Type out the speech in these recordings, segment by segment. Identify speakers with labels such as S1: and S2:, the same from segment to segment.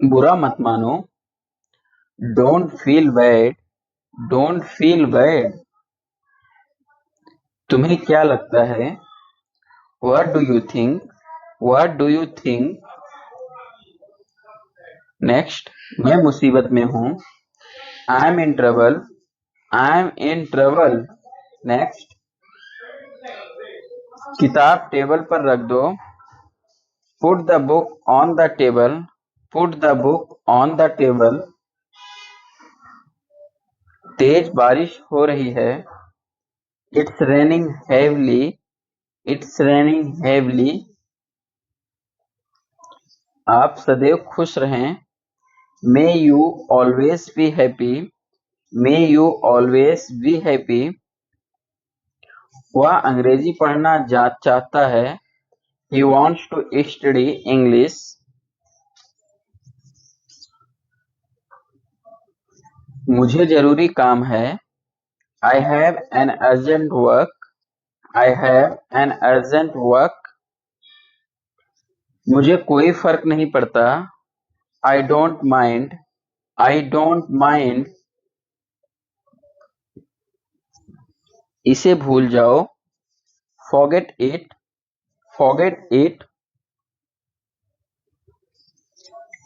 S1: बुरा मत मानो। Don't feel bad. Don't feel bad. तुम्हें क्या लगता है? What do you think? What do you think? Next, मैं मुसीबत में हूँ। I am in trouble. I am in trouble. Next, किताब टेबल पर रख दो। Put the book on the table. Put the book on the table. तेज बारिश हो रही है। It's raining heavily. It's raining heavily. आप सदैव खुश रहें। May you always be happy. May you always be happy. वह अंग्रेजी पढ़ना चाहता है। He wants to study English. मुझे जरूरी काम है। I have an urgent work. I have an urgent work. मुझे कोई फर्क नहीं पड़ता। I don't mind. I don't mind. इसे भूल जाओ। Forget it. Forget it.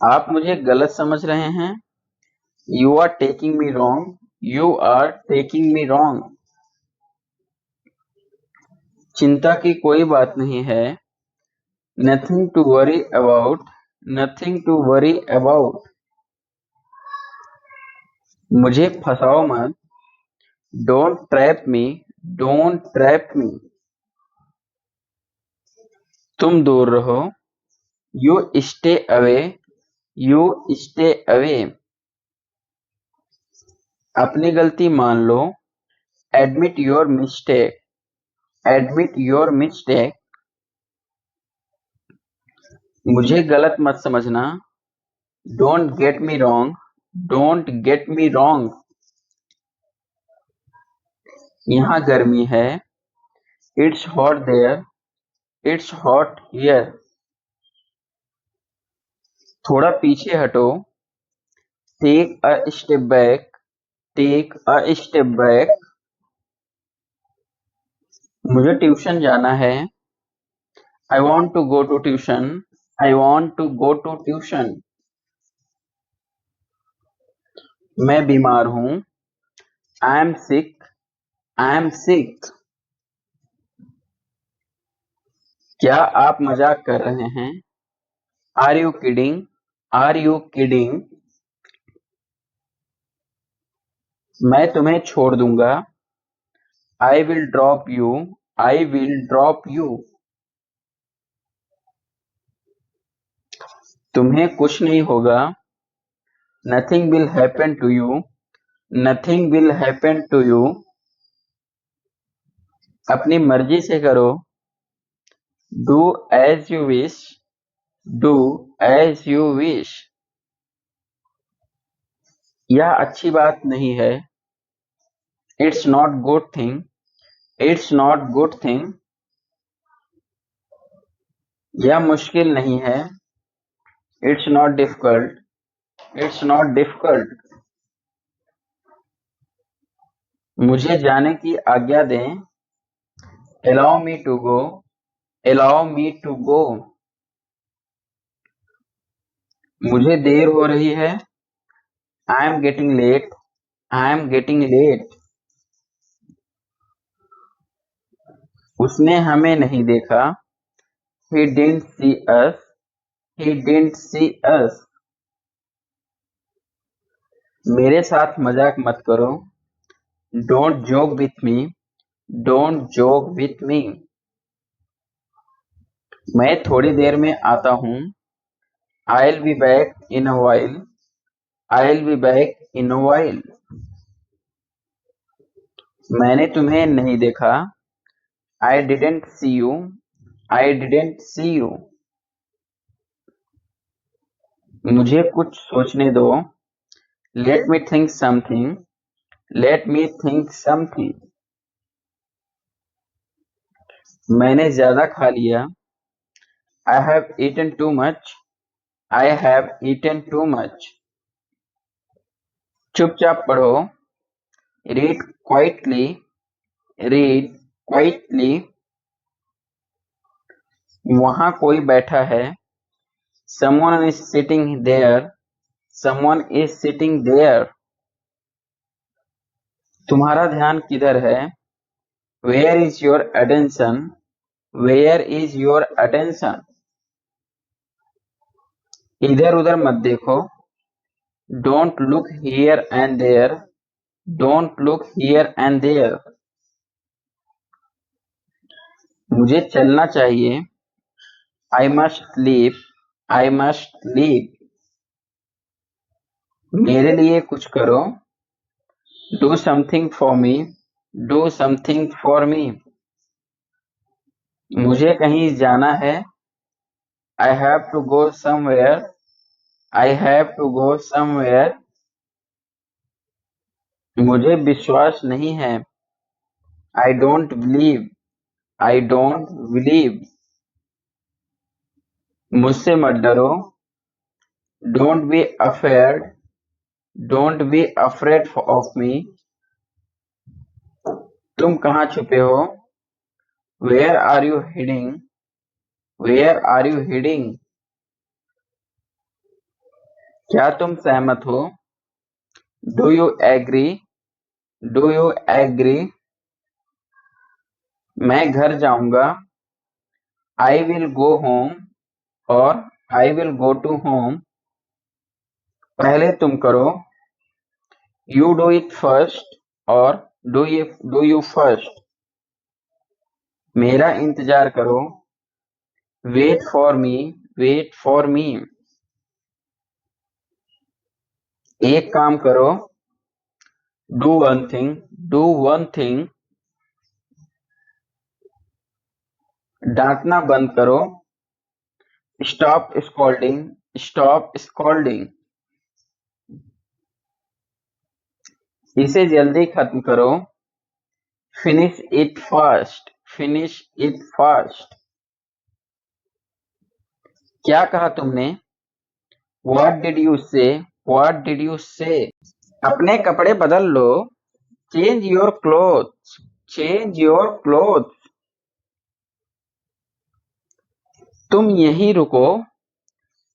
S1: आप मुझे गलत समझ रहे हैं। You are taking me wrong. You are taking me wrong. चिंता की कोई बात नहीं है। Nothing to worry about. Nothing to worry about. मुझे फंसाओ मत। Don't trap me. Don't trap me. तुम दूर रहो। You stay away. You stay away. अपनी गलती मान लो। Admit your mistake. Admit your mistake. मुझे गलत मत समझना। Don't get me wrong. Don't get me wrong. यहाँ गर्मी है। It's hot there. It's hot here. थोड़ा पीछे हटो। Take a step back. Take a step back. मुझे ट्यूशन जाना है। I want to go to tuition. I want to go to tuition. मैं बीमार हूँ। I am sick. I am sick. क्या आप मजाक कर रहे हैं? Are you kidding? Are you kidding? मैं तुम्हें छोड़ दूंगा। I will drop you. I will drop you. तुम्हें कुछ नहीं होगा। Nothing will happen to you. Nothing will happen to you. अपनी मर्जी से करो। Do as you wish. Do as you wish. यह अच्छी बात नहीं है। It's not good thing. It's not good thing. यह मुश्किल नहीं है। It's not difficult. It's not difficult. मुझे जाने की आज्ञा दें। Allow me to go. Allow me to go. मुझे देर हो रही है। I am getting late. I am getting late. उसने हमें नहीं देखा। He didn't see us. He didn't see us. मेरे साथ मजाक मत करो। Don't joke with me. Don't joke with me. मैं थोड़ी देर में आता हूँ। I'll be back in a while. I'll be back in a while. मैंने तुम्हें नहीं देखा। I didn't see you. I didn't see you. मुझे कुछ सोचने दो। Let me think something. Let me think something. मैंने ज्यादा खा लिया। I have eaten too much. I have eaten too much. चुपचाप पढ़ो. Read quietly. Read quietly. वहां कोई बैठा है. Someone is sitting there. Someone is sitting there. तुम्हारा ध्यान किधर है? Where is your attention? Where is your attention? इधर उधर मत देखो. Don't look here and there. Don't look here and there. मुझे चलना चाहिए. I must leave. I must leave. मेरे लिए कुछ करो. Do something for me. Do something for me. मुझे कहीं जाना है. I have to go somewhere. I have to go somewhere. मुझे विश्वास नहीं है. I don't believe. I don't believe. मुझसे मत डरो. Don't be afraid. Don't be afraid of me. तुम कहाँ छुपे हो? Where are you hiding? Where are you hiding? क्या तुम सहमत हो? Do you agree? Do you agree? मैं घर जाऊंगा. I will go home और I will go to home. पहले तुम करो. You do it first और do you first. मेरा इंतजार करो. Wait for me. Wait for me. एक काम करो. Do one thing. Do one thing. डांटना बंद करो. Stop scolding. Stop scolding. इसे जल्दी खत्म करो. Finish it fast. Finish it fast. क्या कहा तुमने? What did you say? What did you say? अपने कपड़े बदल लो. Change your clothes. Change your clothes. तुम यहीं रुको.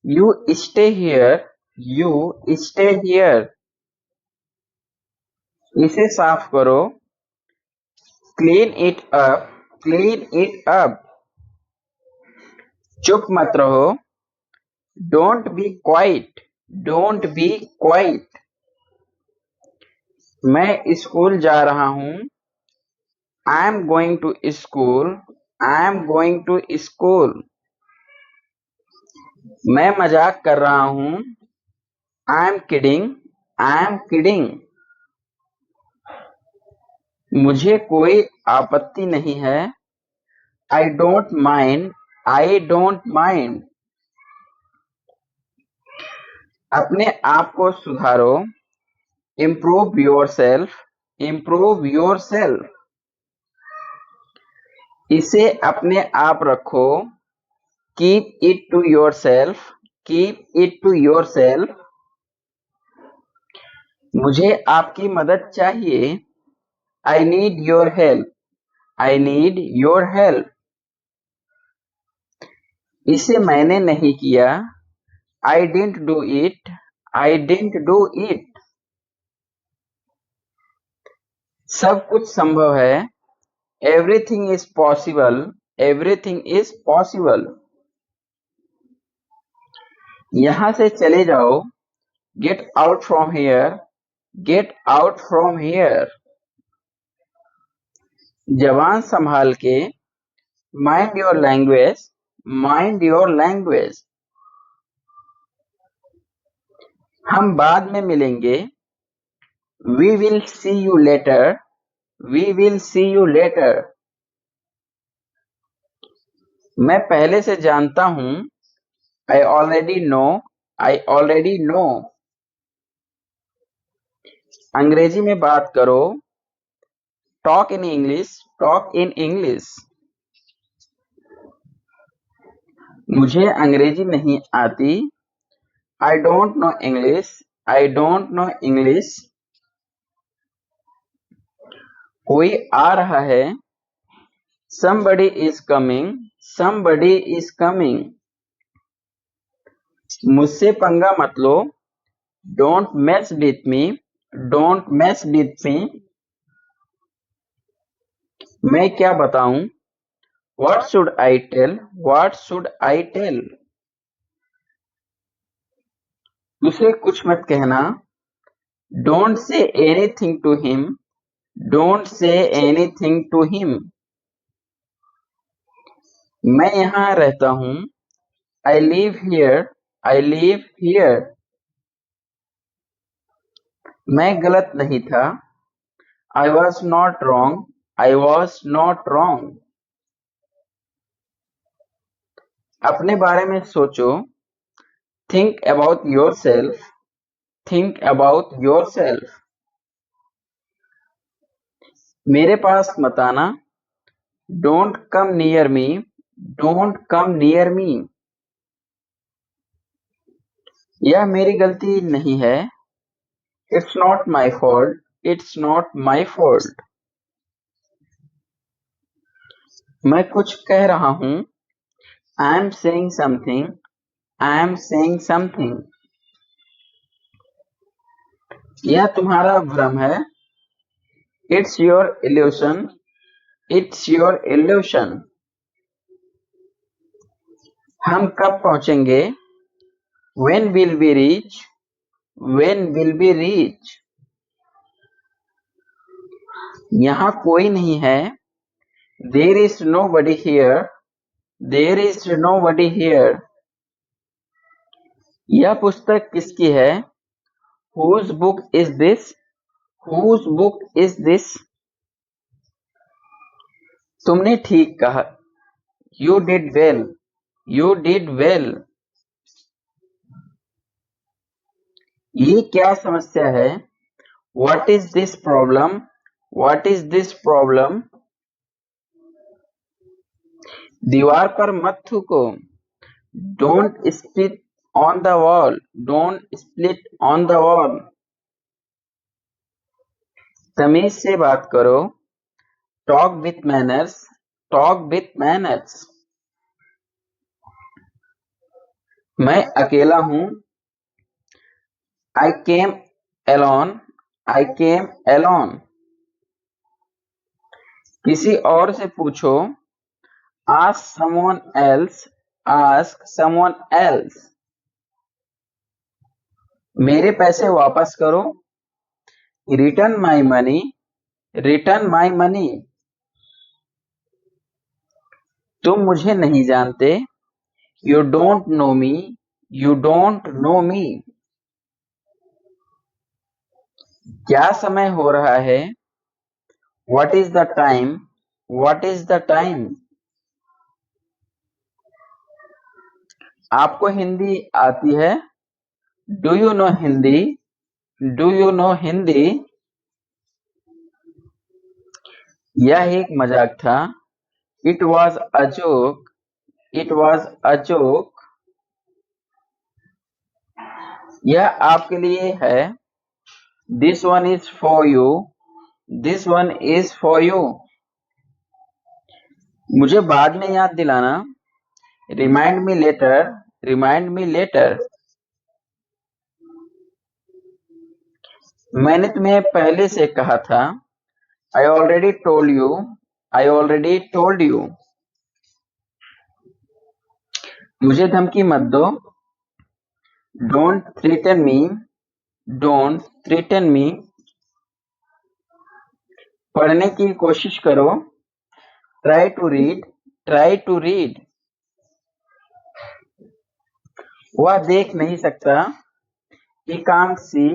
S1: You stay here. You stay here. इसे साफ करो. Clean it up. Clean it up. चुप मत रहो. Don't be quiet. Don't be quiet. मैं स्कूल जा रहा हूँ. I am going to school. I am going to school. मैं मजाक कर रहा हूँ. I am kidding. I am kidding. मुझे कोई आपत्ति नहीं है. I don't mind. I don't mind. अपने आप को सुधारो. Improve yourself. Improve yourself. इसे अपने आप रखो. Keep it to yourself. Keep it to yourself. मुझे आपकी मदद चाहिए. I need your help. I need your help. इसे मैंने नहीं किया. I didn't do it. I didn't do it. सब कुछ संभव है. Everything is possible. Everything is possible. यहां से चले जाओ. Get out from here. Get out from here. जबान संभाल के. Mind your language. Mind your language. हम बाद में मिलेंगे. We will see you later. We will see you later. मैं पहले से जानता हूं. I already know. I already know. अंग्रेजी में बात करो. Talk in English. Talk in English. मुझे अंग्रेजी नहीं आती. I don't know English. I don't know English. कोई आ रहा है. Somebody is coming. Somebody is coming. मुझसे पंगा मत लो. Don't mess with me. Don't mess with me. मैं क्या बताऊं? What should I tell? What should I tell? उसे कुछ मत कहना. Don't say anything to him. Don't say anything to him. मैं यहाँ रहता हूँ. I live here. I live here. मैं गलत नहीं था. I was not wrong. I was not wrong. अपने बारे में सोचो. Think about yourself. Think about yourself. मेरे पास मत आना. Don't come near me. Don't come near me. यह मेरी गलती नहीं है. It's not my fault. It's not my fault. मैं कुछ कह रहा हूँ. I am saying something. I am saying something. यह तुम्हारा भ्रम है. It's your illusion. It's your illusion. हम कब पहुंचेंगे? When will we reach? When will we reach? यहाँ कोई नहीं है. There is nobody here. There is nobody here. यह पुस्तक किसकी है? Whose book is this? Whose book is this? तुमने ठीक कहा. You did well. You did well. ये क्या समस्या है? What is this problem? What is this problem? दीवार पर मत थूको. Don't spit on the wall. Don't split on the wall. तमीज से बात करो. Talk with manners. Talk with manners. मैं अकेला हूँ. I came alone. I came alone. किसी और से पूछो. Ask someone else. Ask someone else. मेरे पैसे वापस करो. Return my money. Return my money. तुम मुझे नहीं जानते. You don't know me. You don't know me. क्या समय हो रहा है? What is the time? What is the time? आपको हिंदी आती है? Do you know Hindi? Do you know Hindi? यह एक मजाक था. It was a joke. It was a joke. यह आपके लिए है. This one is for you. This one is for you. मुझे बाद में याद दिलाना. Remind me later. Remind me later. मैंने तुम्हें पहले से कहा था. I already told you. I already told you. मुझे धमकी मत दो. Don't threaten me. Don't threaten me. पढ़ने की कोशिश करो. Try to read. Try to read. वह देख नहीं सकता. He can't see.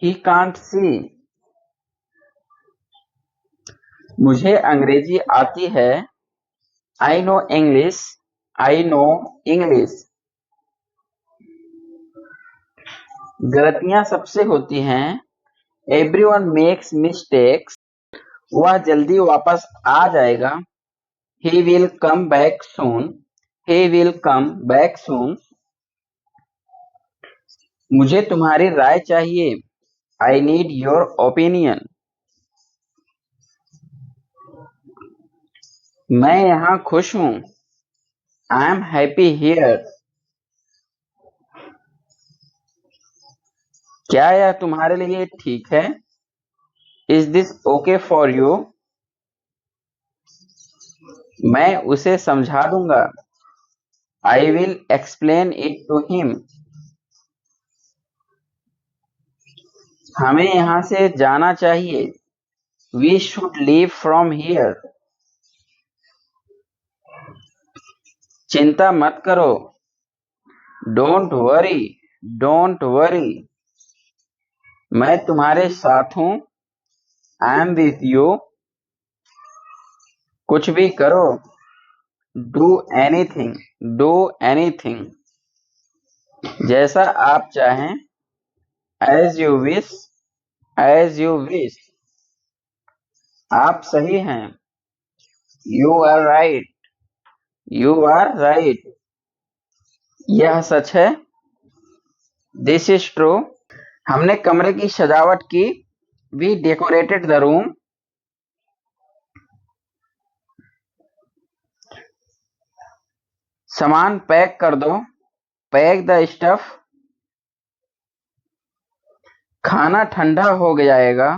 S1: He can't see. मुझे अंग्रेजी आती है. I know English. I know English. गलतियां सबसे होती हैं. Everyone makes mistakes. वह जल्दी वापस आ जाएगा. He will come back soon. He will come back soon. मुझे तुम्हारी राय चाहिए। I need your opinion. मैं यहाँ खुश हूँ। I am happy here. क्या यह तुम्हारे लिए ठीक है? Is this okay for you? मैं उसे समझा दूंगा। I will explain it to him. हमें यहाँ से जाना चाहिए। We should leave from here. चिंता मत करो। Don't worry. Don't worry. मैं तुम्हारे साथ हूँ। I am with you. कुछ भी करो। Do anything. Do anything. जैसा आप चाहें। As you wish. As you wish. आप सही हैं। You are right. You are right. यह सच है। This is true. हमने कमरे की सजावट की। We decorated the room. सामान पैक कर दो। Pack the stuff. खाना ठंडा हो जाएगा।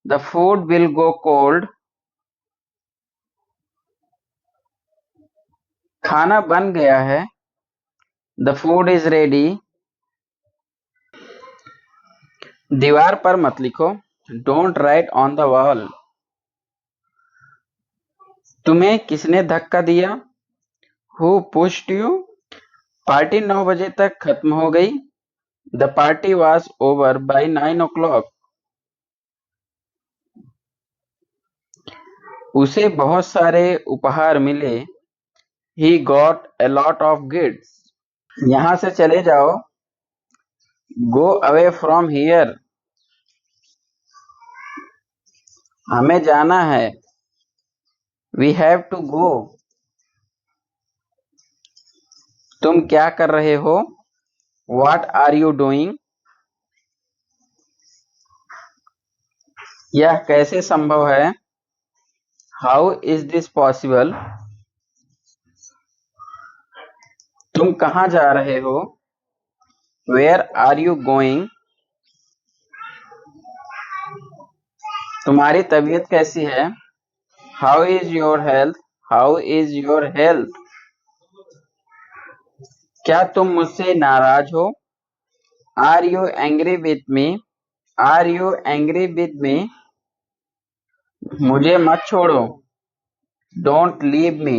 S1: The food will go cold. खाना बन गया है। The food is ready. दीवार पर मत लिखो। Don't write on the wall. तुम्हें किसने धक्का दिया? Who pushed you? पार्टी 9 बजे तक खत्म हो गई। The party was over by 9 o'clock। उसे बहुत सारे उपहार मिले। He got a lot of gifts। यहाँ से चले जाओ। Go away from here. हमें जाना है। We have to go. तुम क्या कर रहे हो? What are you doing? यह कैसे संभव है? How is this possible? तुम कहाँ जा रहे हो? Where are you going? तुम्हारी तबीयत कैसी है? How is your health? How is your health? क्या तुम मुझसे नाराज हो? Are you angry with me? Are you angry with me? मुझे मत छोड़ो। Don't leave me।